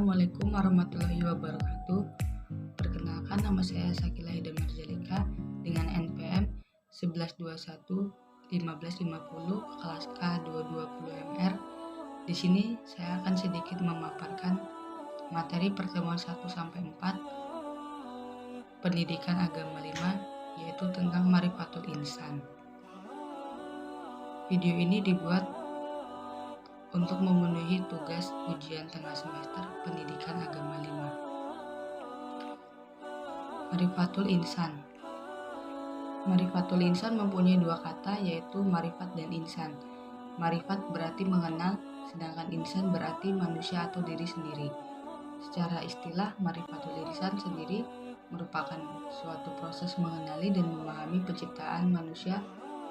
Assalamualaikum warahmatullahi wabarakatuh. Perkenalkan, nama saya Sakila Hida Marzalika dengan NPM 1121 1550 kelas K 220 MR. Di sini saya akan sedikit memaparkan materi pertemuan 1 sampai 4 pendidikan agama 5, yaitu tentang Ma'rifatul Insan. Video ini dibuat untuk memenuhi tugas ujian tengah semester pendidikan agama 5. Ma'rifatul Insan. Ma'rifatul Insan mempunyai dua kata, yaitu ma'rifat dan insan. Ma'rifat berarti mengenal, sedangkan insan berarti manusia atau diri sendiri. Secara istilah, Ma'rifatul Insan sendiri merupakan suatu proses mengenali dan memahami penciptaan manusia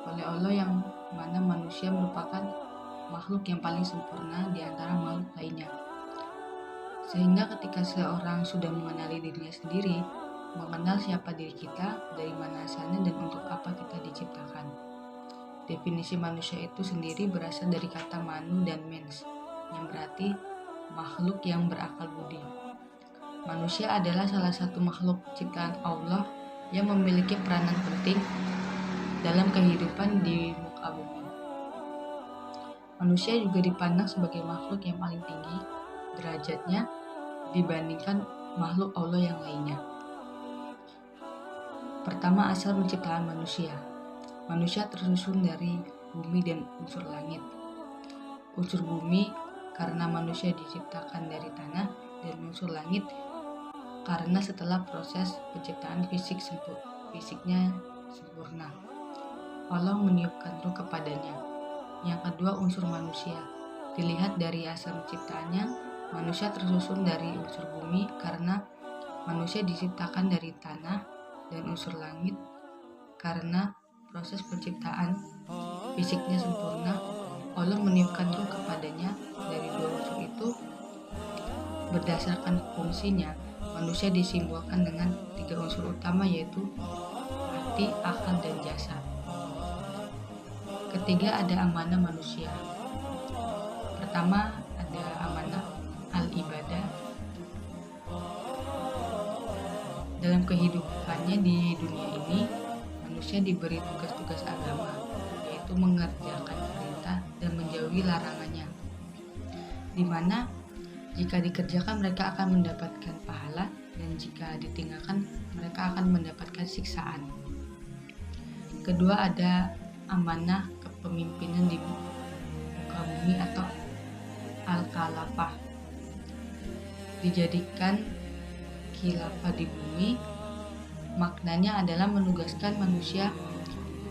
oleh Allah, yang mana manusia merupakan makhluk yang paling sempurna di antara makhluk lainnya. Sehingga ketika seorang sudah mengenali dirinya sendiri, mengenal siapa diri kita, dari mana asalnya, dan untuk apa kita diciptakan. Definisi manusia itu sendiri berasal dari kata manu dan mens, yang berarti makhluk yang berakal budi. Manusia adalah salah satu makhluk ciptaan Allah yang memiliki peranan penting dalam kehidupan di muka bumi. Manusia juga dipandang sebagai makhluk yang paling tinggi derajatnya dibandingkan makhluk Allah yang lainnya. Pertama, asal penciptaan manusia. Manusia tersusun dari bumi dan unsur langit. Unsur bumi karena manusia diciptakan dari tanah, dan unsur langit karena setelah proses penciptaan fisiknya sempurna, Allah meniupkan ruh kepadanya. Yang kedua, unsur manusia. Dilihat dari asal penciptaannya, manusia tersusun dari unsur bumi karena manusia diciptakan dari tanah, dan unsur langit karena proses penciptaan fisiknya sempurna, Allah meniupkan ruh kepadanya. Dari dua unsur itu, berdasarkan fungsinya, manusia disimbolkan dengan tiga unsur utama, yaitu hati, akal, dan jasad. Ketiga, ada amanah manusia. Pertama, ada amanah al-ibadah. Dalam kehidupannya di dunia ini, manusia diberi tugas-tugas agama, yaitu mengerjakan perintah dan menjauhi larangannya, di mana jika dikerjakan mereka akan mendapatkan pahala, dan jika ditinggalkan mereka akan mendapatkan siksaan. Kedua, ada amanah kepemimpinan di muka bumi atau al-khalafah. Dijadikan khilafah di bumi, maknanya adalah menugaskan manusia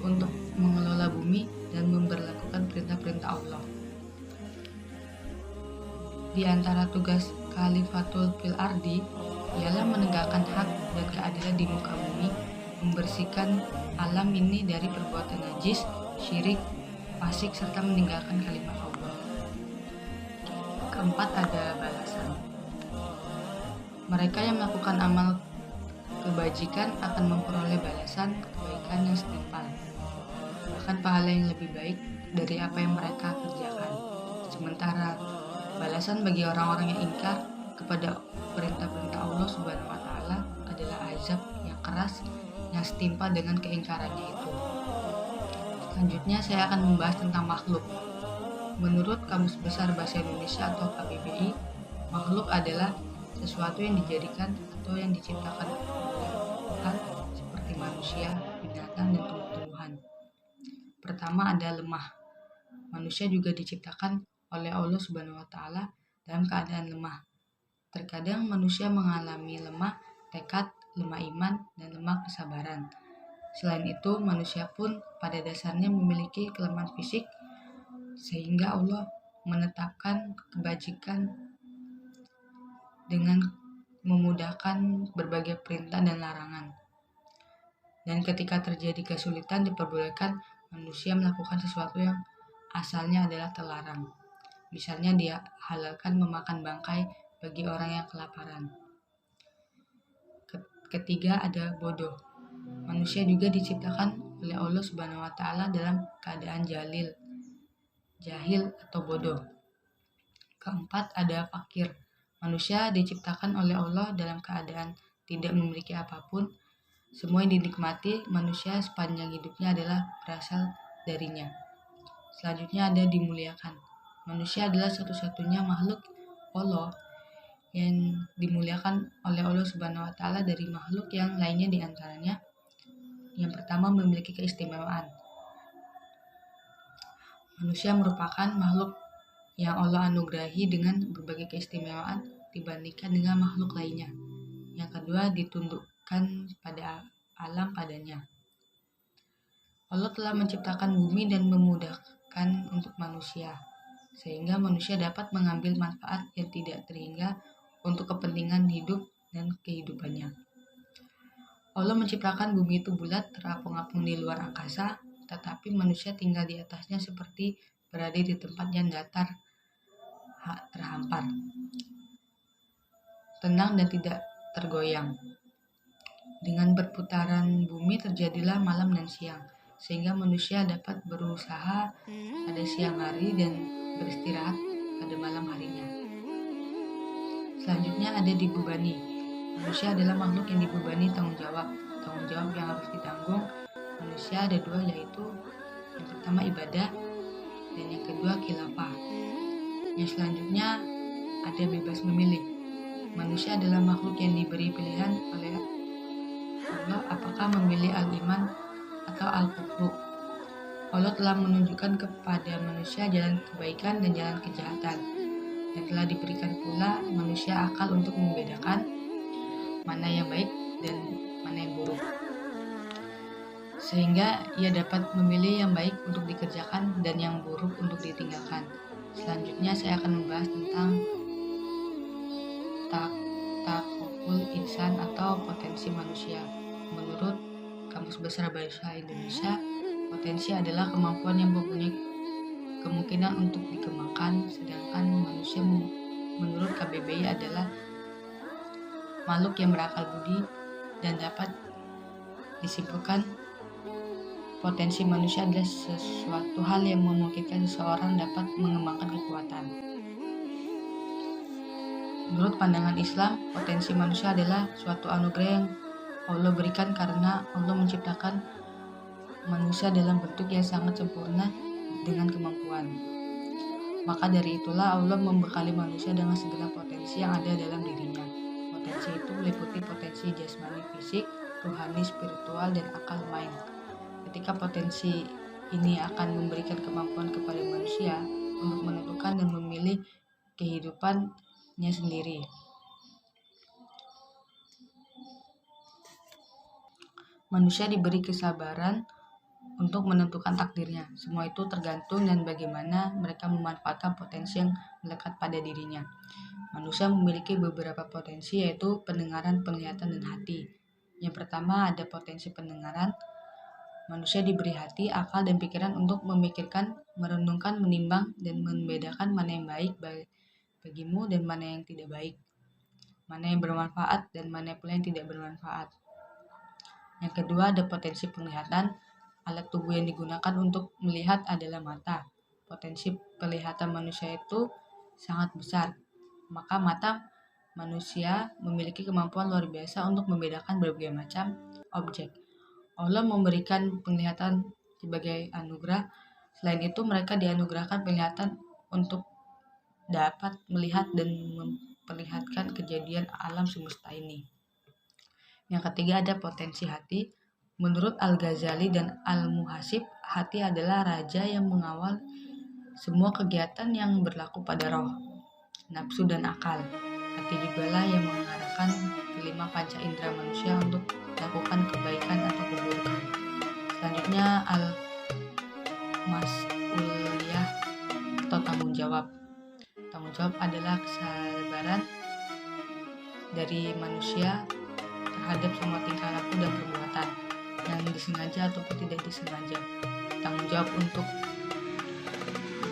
untuk mengelola bumi dan memberlakukan perintah-perintah Allah. Di antara tugas khalifatul fil ardi ialah menegakkan hak dan keadilan di muka bumi, membersihkan alam ini dari perbuatan najis, syirik, fasik, serta meninggalkan kalimat Allah. Keempat, ada balasan. Mereka yang melakukan amal kebajikan akan memperoleh balasan kebaikan yang setimpal, bahkan pahala yang lebih baik dari apa yang mereka kerjakan. Sementara balasan bagi orang-orang yang ingkar kepada perintah-perintah Allah Subhanahu wa Ta'ala adalah azab yang keras yang setimpal dengan keingkarannya itu. Selanjutnya saya akan membahas tentang makhluk. Menurut Kamus Besar Bahasa Indonesia atau KBBI, makhluk adalah sesuatu yang dijadikan atau yang diciptakan oleh Tuhan, seperti manusia, binatang, dan tumbuh-tumbuhan. Pertama, ada lemah. Manusia juga diciptakan oleh Allah Subhanahu wa Ta'ala dalam keadaan lemah. Terkadang manusia mengalami lemah tekad, lemah iman, dan lemah kesabaran. Selain itu, manusia pun pada dasarnya memiliki kelemahan fisik, sehingga Allah menetapkan kebajikan dengan memudahkan berbagai perintah dan larangan. Dan ketika terjadi kesulitan, diperbolehkan manusia melakukan sesuatu yang asalnya adalah terlarang. Misalnya, dia halalkan memakan bangkai bagi orang yang kelaparan. Ketiga, ada bodoh. Manusia juga diciptakan oleh Allah Subhanahu wa Ta'ala dalam keadaan jahil atau bodoh. Keempat, ada fakir. Manusia diciptakan oleh Allah dalam keadaan tidak memiliki apapun. Semua yang dinikmati manusia sepanjang hidupnya adalah berasal darinya. Selanjutnya ada dimuliakan. Manusia adalah satu-satunya makhluk Allah yang dimuliakan oleh Allah Subhanahu wa taala dari makhluk yang lainnya, di antaranya yang pertama memiliki keistimewaan. Manusia merupakan makhluk yang Allah anugerahi dengan berbagai keistimewaan dibandingkan dengan makhluk lainnya. Yang kedua, ditundukkan pada alam padanya. Allah telah menciptakan bumi dan memudahkan untuk manusia, sehingga manusia dapat mengambil manfaat yang tidak terhingga untuk kepentingan hidup dan kehidupannya. Allah menciptakan bumi itu bulat, terapung-apung di luar angkasa, tetapi manusia tinggal di atasnya seperti berada di tempat yang datar, terhampar, tenang dan tidak tergoyang. Dengan berputaran bumi terjadilah malam dan siang, sehingga manusia dapat berusaha pada siang hari dan beristirahat pada malam harinya. Selanjutnya ada dibebani. Manusia adalah makhluk yang dibebani tanggung jawab yang harus ditanggung. Manusia ada dua, yaitu yang pertama ibadah dan yang kedua khilafah. Yang selanjutnya ada bebas memilih. Manusia adalah makhluk yang diberi pilihan oleh Allah apakah memilih al-iman atau al-kufru. Allah telah menunjukkan kepada manusia jalan kebaikan dan jalan kejahatan, dan telah diberikan pula manusia akal untuk membedakan mana yang baik dan mana yang buruk, sehingga ia dapat memilih yang baik untuk dikerjakan dan yang buruk untuk ditinggalkan. Selanjutnya saya akan membahas tentang takokul insan atau potensi manusia. Menurut Kamus Besar Bahasa Indonesia, potensi adalah kemampuan yang mempunyai kemungkinan untuk dikembangkan, sedangkan manusia menurut KBBI adalah makhluk yang berakal budi, dan dapat disimpulkan potensi manusia adalah sesuatu hal yang memungkinkan seseorang dapat mengembangkan kekuatan. Menurut pandangan Islam, potensi manusia adalah suatu anugerah yang Allah berikan karena Allah menciptakan manusia dalam bentuk yang sangat sempurna dengan kemampuan. Maka dari itulah Allah membekali manusia dengan segala potensi yang ada dalam dirinya. Potensi itu meliputi potensi jasmani fisik, rohani, spiritual, dan akal mind. Ketika potensi ini akan memberikan kemampuan kepada manusia untuk menentukan dan memilih kehidupannya sendiri. Manusia diberi kesabaran untuk menentukan takdirnya. Semua itu tergantung dan bagaimana mereka memanfaatkan potensi yang melekat pada dirinya. Manusia memiliki beberapa potensi, yaitu pendengaran, penglihatan, dan hati. Yang pertama ada potensi pendengaran. Manusia diberi hati, akal, dan pikiran untuk memikirkan, merenungkan, menimbang, dan membedakan mana yang baik bagimu dan mana yang tidak baik, mana yang bermanfaat dan mana pula yang tidak bermanfaat. Yang kedua ada potensi penglihatan. Alat tubuh yang digunakan untuk melihat adalah mata. Potensi penglihatan manusia itu sangat besar. Maka mata manusia memiliki kemampuan luar biasa untuk membedakan berbagai macam objek. Allah memberikan penglihatan sebagai anugerah. Selain itu mereka dianugerahkan penglihatan untuk dapat melihat dan memperlihatkan kejadian alam semesta ini. Yang ketiga ada potensi hati. Menurut Al-Ghazali dan Al-Muhasib, hati adalah raja yang mengawal semua kegiatan yang berlaku pada roh, nafsu, dan akal. Hati jugalah yang mengarahkan kelima panca indera manusia untuk melakukan kebaikan atau keburukan. Selanjutnya al-mas'uliyah atau tanggung jawab. Tanggung jawab adalah kesabaran dari manusia terhadap semua tingkah laku dan perbuatan yang disengaja ataupun tidak disengaja. Tanggung jawab untuk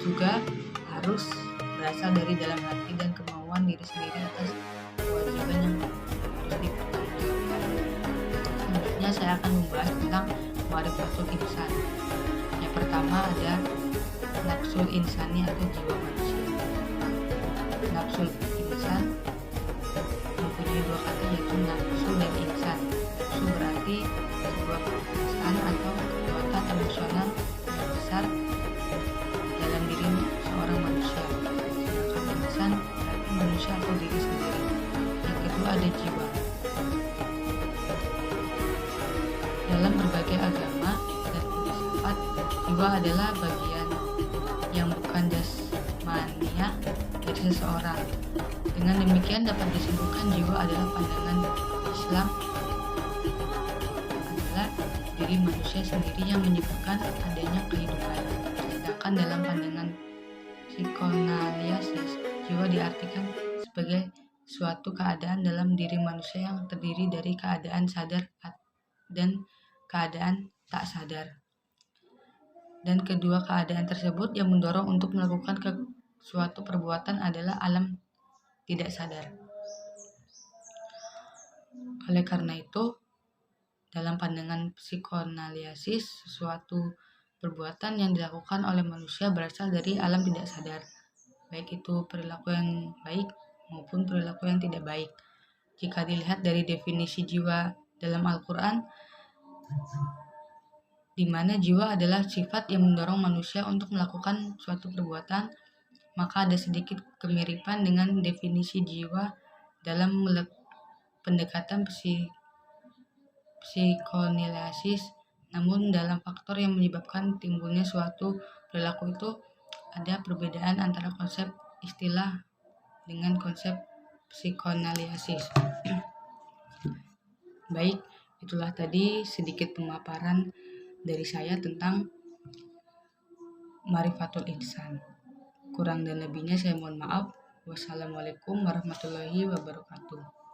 juga harus berasal dari dalam hati dan kemauan diri sendiri atas kewajiban yang harus dipertanggungjawabkan. Selanjutnya saya akan membahas tentang ma'rifatul insan. Yang pertama ada nafsul insani atau jiwa manusia. Nafsul insan dari dua kata yaitu nafsu dan insan. Nafsu berarti sebuah perasaan atau kekuatan emosional yang besar dalam diri seorang manusia. Sedangkan insan berarti manusia atau diri sendiri. Yang kedua ada jiwa. Dalam berbagai agama dan filsafat, jiwa adalah bagian yang bukan jasmania dari seseorang. Dengan demikian dapat disimpulkan jiwa adalah pandangan Islam adalah diri manusia sendiri yang menyebabkan adanya kehidupan. Sedangkan dalam pandangan psikoanalisis, jiwa diartikan sebagai suatu keadaan dalam diri manusia yang terdiri dari keadaan sadar dan keadaan tak sadar. Dan kedua keadaan tersebut yang mendorong untuk melakukan suatu perbuatan adalah alam tidak sadar. Oleh karena itu, dalam pandangan psikoanalisis, sesuatu perbuatan yang dilakukan oleh manusia berasal dari alam tidak sadar, baik itu perilaku yang baik maupun perilaku yang tidak baik. Jika dilihat dari definisi jiwa dalam Al-Quran, di mana jiwa adalah sifat yang mendorong manusia untuk melakukan suatu perbuatan, maka ada sedikit kemiripan dengan definisi jiwa dalam pendekatan psikoanalisis. Namun dalam faktor yang menyebabkan timbulnya suatu perilaku itu ada perbedaan antara konsep istilah dengan konsep psikoanalisis. Baik, itulah tadi sedikit pemaparan dari saya tentang Ma'rifatul Insan. Kurang dan lebihnya saya mohon maaf. Wassalamualaikum warahmatullahi wabarakatuh.